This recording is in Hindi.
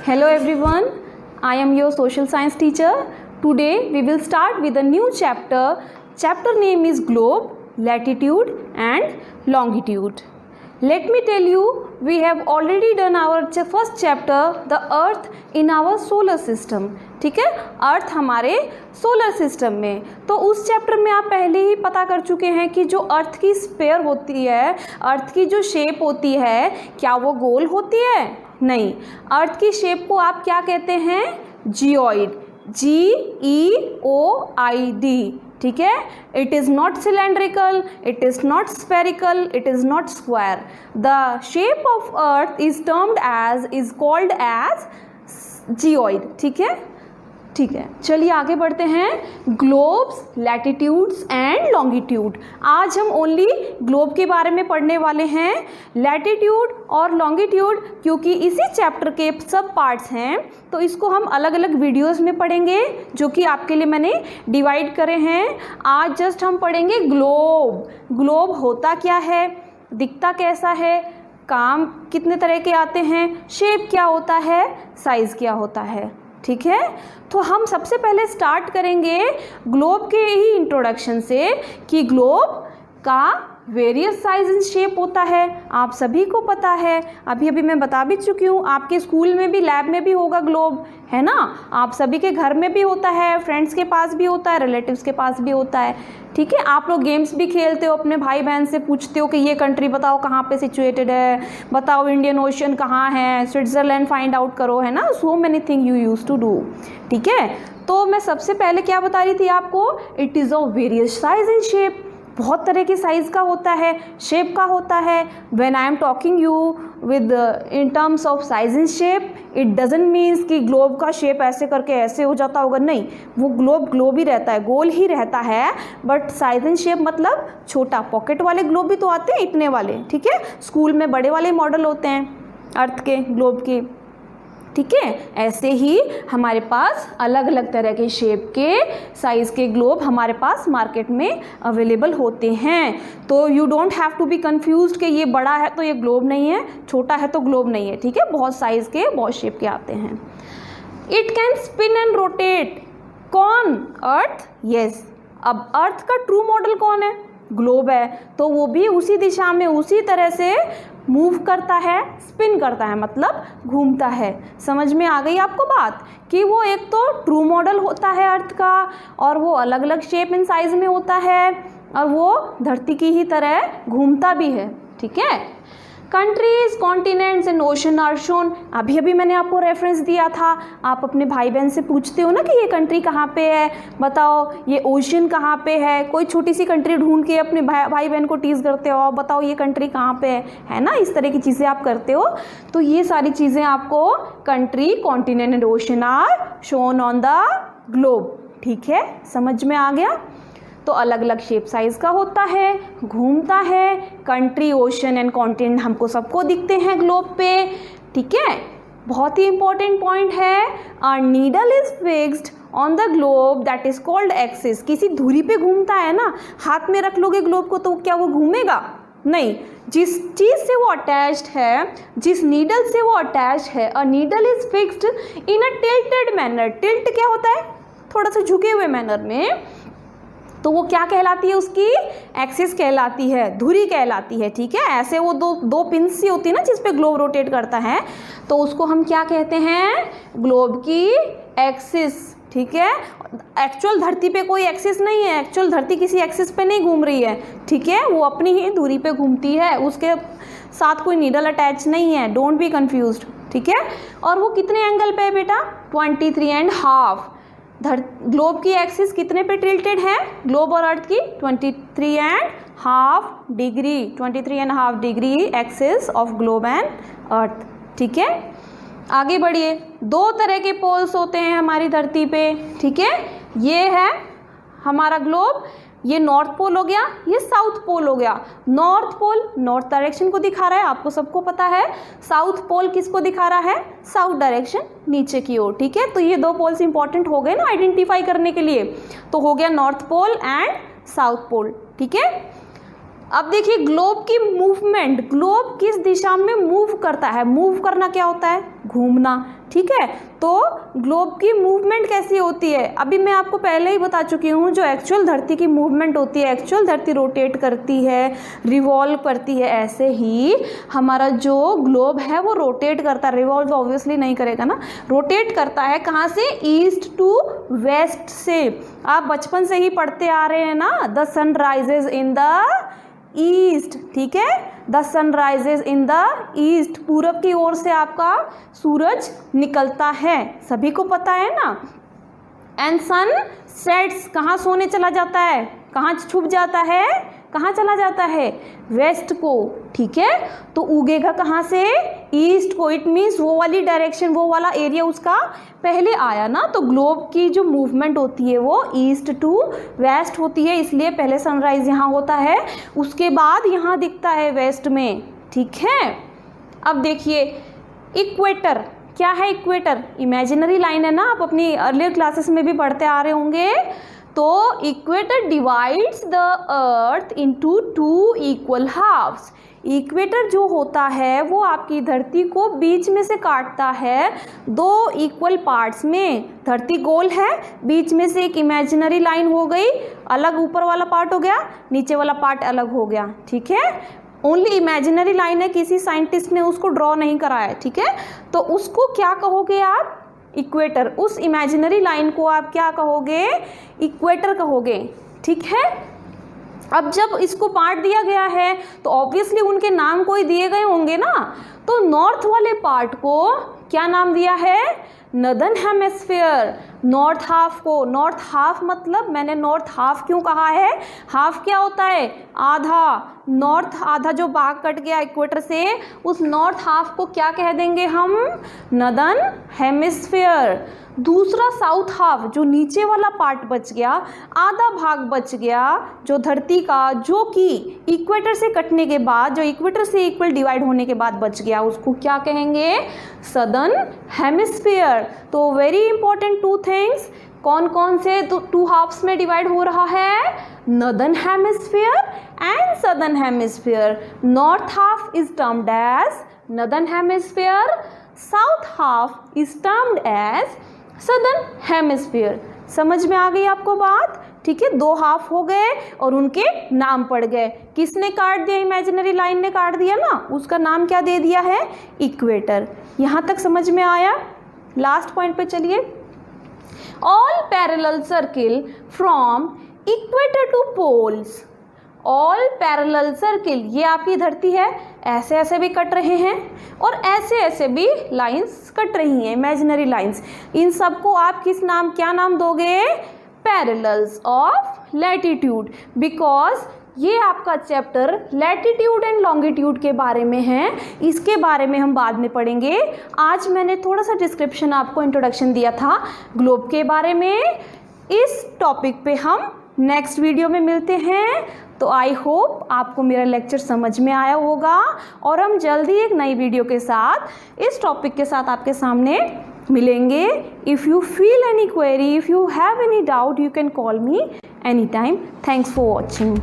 Hello everyone, I am your social science teacher. Today we will start with a new chapter. Chapter name is Globe, Latitude and Longitude. Let me tell you, we have already done our first chapter, the Earth in our solar system. ठीक है, अर्थ हमारे सोलर सिस्टम में. तो उस चैप्टर में आप पहले ही पता कर चुके हैं कि जो अर्थ की स्फीयर होती है, अर्थ की जो शेप होती है, क्या वो गोल होती है? नहीं. अर्थ की शेप को आप क्या कहते हैं? जियोइड. GEOID. ठीक है. It is not cylindrical, it is not spherical, it is not square. The shape of earth is termed as, is called as geoid. ठीक है, ठीक है. चलिए आगे बढ़ते हैं. Globes, latitudes and longitude. आज हम ओनली ग्लोब के बारे में पढ़ने वाले हैं. लैटिट्यूड और लॉन्गिट्यूड क्योंकि इसी चैप्टर के सब पार्ट्स हैं, तो इसको हम अलग अलग वीडियोस में पढ़ेंगे जो कि आपके लिए मैंने डिवाइड करे हैं. आज जस्ट हम पढ़ेंगे ग्लोब. ग्लोब होता क्या है, दिखता कैसा है, काम कितने तरह के आते हैं, शेप क्या होता है, साइज़ क्या होता है. ठीक है. तो हम सबसे पहले स्टार्ट करेंगे ग्लोब के ही इंट्रोडक्शन से कि ग्लोब का वेरियस साइज एंड शेप होता है. आप सभी को पता है, अभी मैं बता भी चुकी हूँ. आपके स्कूल में भी, लैब में भी होगा ग्लोब, है ना. आप सभी के घर में भी होता है, फ्रेंड्स के पास भी होता है, रिलेटिव्स के पास भी होता है. ठीक है. आप लोग गेम्स भी खेलते हो, अपने भाई बहन से पूछते हो कि ये कंट्री बताओ कहाँ पे सिचुएटेड है, बताओ इंडियन ओशन कहाँ है, स्विट्ज़रलैंड फाइंड आउट करो, है ना. So many thing you use to do. ठीक है. तो मैं सबसे पहले क्या बता रही थी आपको, it is of various size and shape. बहुत तरह के साइज़ का होता है, शेप का होता है. When I am talking you with in terms of size and shape, it doesn't means कि ग्लोब का शेप ऐसे करके ऐसे हो जाता होगा. नहीं, वो ग्लोब ही रहता है, गोल ही रहता है. बट साइज एंड शेप मतलब छोटा. पॉकेट वाले ग्लोब भी तो आते हैं, इतने वाले. ठीक है. स्कूल में बड़े वाले मॉडल होते हैं अर्थ के, ग्लोब के. ठीक है. ऐसे ही हमारे पास अलग अलग तरह के शेप के, साइज़ के ग्लोब हमारे पास मार्केट में अवेलेबल होते हैं. तो you don't have to be confused कि ये बड़ा है तो ये ग्लोब नहीं है, छोटा है तो ग्लोब नहीं है. ठीक है. बहुत साइज़ के, बहुत शेप के आते हैं. It can spin and rotate. कौन? अर्थ. यस. अब अर्थ का ट्रू मॉडल कौन है? ग्लोब है. तो वो भी उसी दिशा में, उसी तरह से मूव करता है, स्पिन करता है, मतलब घूमता है. समझ में आ गई आपको बात कि वो एक तो ट्रू मॉडल होता है अर्थ का, और वो अलग अलग शेप एंड साइज में होता है, और वो धरती की ही तरह घूमता भी है. ठीक है. Countries, continents and ocean are shown. अभी मैंने आपको रेफरेंस दिया था. आप अपने भाई बहन से पूछते हो ना कि ये कंट्री कहाँ पे है, बताओ ये ओशन कहाँ पे है. कोई छोटी सी कंट्री ढूंढ के अपने भाई बहन को टीज करते हो, बताओ ये कंट्री कहाँ पे है ना. इस तरह की चीज़ें आप करते हो. तो ये सारी चीज़ें आपको country, continent and ocean are shown on the globe. ठीक है, समझ में आ गया. तो अलग अलग शेप साइज का होता है, घूमता है. कंट्री, ओशन एंड कॉन्टिनेंट हमको सबको दिखते हैं ग्लोब पे. ठीक है. बहुत ही इंपॉर्टेंट पॉइंट है, a needle is fixed on the globe that is called axis. किसी धुरी पे घूमता है ना, हाथ में रख लोगे ग्लोब को तो क्या वो घूमेगा? नहीं. जिस चीज़ से वो अटैच्ड है, जिस नीडल से वो अटैच्ड है, a needle is fixed in a tilted manner. Tilt क्या होता है? थोड़ा सा झुके हुए मैनर में. तो वो क्या कहलाती है? उसकी एक्सिस कहलाती है, धुरी कहलाती है. ठीक है. ऐसे वो दो पिंस सी होती है ना जिस पे ग्लोब रोटेट करता है, तो उसको हम क्या कहते हैं? ग्लोब की एक्सिस. ठीक है. एक्चुअल धरती पे कोई एक्सिस नहीं है, एक्चुअल धरती किसी एक्सिस पे नहीं घूम रही है. ठीक है. वो अपनी ही धुरी पे घूमती है, उसके साथ कोई नीडल अटैच नहीं है. Don't be confused. ठीक है. और वो कितने एंगल पे है बेटा? 23.5. ग्लोब की एक्सिस कितने पे टिल्टेड है? ग्लोब और अर्थ की 23.5 degree. 23.5 degree axis of globe and earth. ठीक है. आगे बढ़िए. दो तरह के पोल्स होते हैं हमारी धरती पे. ठीक है. ये है हमारा ग्लोब, ये नॉर्थ पोल हो गया, ये साउथ पोल हो गया. नॉर्थ पोल नॉर्थ डायरेक्शन को दिखा रहा है, आपको सबको पता है. साउथ पोल किसको दिखा रहा है? साउथ डायरेक्शन, नीचे की ओर. ठीक है. तो ये दो पोल्स इंपॉर्टेंट हो गए ना आइडेंटिफाई करने के लिए. तो हो गया north pole and south pole. ठीक है. अब देखिए ग्लोब की मूवमेंट, ग्लोब किस दिशा में मूव करता है, मूव करना क्या होता है, घूमना, ठीक है। तो ग्लोब की मूवमेंट कैसी होती है, अभी मैं आपको पहले ही बता चुकी हूँ, जो एक्चुअल धरती की मूवमेंट होती है, एक्चुअल धरती रोटेट करती है, रिवॉल्व करती है, ऐसे ही हमारा जो ग्लोब है वो रोटेट करता है, रिवॉल्व ऑब्वियसली नहीं करेगा ना, रोटेट करता है कहाँ से, ईस्ट टू वेस्ट से। आप बचपन से ही पढ़ते आ रहे हैं ना, the sun rises in the east, ठीक है, the sun rises in the east, पूरब की ओर से आपका सूरज निकलता है, सभी को पता है ना। एंड सन सेट्स, कहाँ सोने चला जाता है, कहाँ छुप जाता है, कहाँ चला जाता है, वेस्ट को, ठीक है। तो उगेगा कहाँ से, ईस्ट को, इट मीन्स वो वाली डायरेक्शन, वो वाला एरिया उसका पहले आया ना। तो ग्लोब की जो मूवमेंट होती है वो ईस्ट टू वेस्ट होती है, इसलिए पहले सनराइज यहाँ होता है, उसके बाद यहाँ दिखता है वेस्ट में, ठीक है। अब देखिए इक्वेटर, क्या है इक्वेटर, इमेजिनरी लाइन है ना, आप अपनी अर्लियर क्लासेस में भी पढ़ते आ रहे होंगे। तो equator divides the earth into two equal halves, equator जो होता है वो आपकी धरती को बीच में से काटता है दो इक्वल पार्ट्स में। धरती गोल है, बीच में से एक इमेजिनरी लाइन हो गई, अलग ऊपर वाला पार्ट हो गया, नीचे वाला पार्ट अलग हो गया, ठीक है। ओनली इमेजिनरी लाइन है, किसी साइंटिस्ट ने उसको ड्रॉ नहीं करा है, ठीक है। तो उसको क्या कहोगे आप, इक्वेटर, उस इमेजिनरी लाइन को आप क्या कहोगे, इक्वेटर कहोगे, ठीक है। अब जब इसको बांट दिया गया है तो ऑब्वियसली उनके नाम कोई दिए गए होंगे ना। तो नॉर्थ वाले पार्ट को क्या नाम दिया है, नदर्न हेमिस्फीयर, नॉर्थ हाफ को, नॉर्थ हाफ मतलब मैंने नॉर्थ हाफ क्यों कहा है, हाफ क्या होता है, आधा, नॉर्थ आधा जो भाग कट गया इक्वेटर से, उस नॉर्थ हाफ को क्या कह देंगे हम, नदर्न हेमिस्फीयर। दूसरा साउथ हाफ, जो नीचे वाला पार्ट बच गया, आधा भाग बच गया जो धरती का, जो कि इक्वेटर से कटने के बाद, जो इक्वेटर से इक्वल डिवाइड होने के बाद बच गया, उसको क्या कहेंगे, सदर्न हेमिस्फीयर। तो वेरी इंपॉर्टेंट टू थिंग्स, कौन कौन से टू हाफ्स में डिवाइड हो रहा है, northern hemisphere and southern hemisphere. North half is termed as northern hemisphere, south half is termed as southern hemisphere. समझ में आ गई आपको बात, ठीक है। दो हाफ हो गए और उनके नाम पड़ गए, किसने काट दिया, इमेजिनरी लाइन ने काट दिया ना, उसका नाम क्या दे दिया है, इक्वेटर। यहाँ तक समझ में आया। लास्ट पॉइंट पे चलिए, all parallel circle from equator to poles, all parallel circle, ये आपकी धरती है, ऐसे ऐसे भी कट रहे हैं और ऐसे ऐसे भी लाइंस कट रही हैं, इमेजिनरी लाइंस। इन सबको आप किस नाम, क्या नाम दोगे, पैरेलल्स ऑफ लैटिट्यूड, बिकॉज ये आपका चैप्टर लैटिट्यूड एंड लॉन्गिट्यूड के बारे में है, इसके बारे में हम बाद में पढ़ेंगे। आज मैंने थोड़ा सा डिस्क्रिप्शन, आपको इंट्रोडक्शन दिया था ग्लोब के बारे में। इस टॉपिक पे हम नेक्स्ट वीडियो में मिलते हैं। तो आई होप आपको मेरा लेक्चर समझ में आया होगा और हम जल्दी एक नई वीडियो के साथ, इस टॉपिक के साथ आपके सामने मिलेंगे। If you feel any query, if you have any doubt, you can call me any time. Thanks for watching.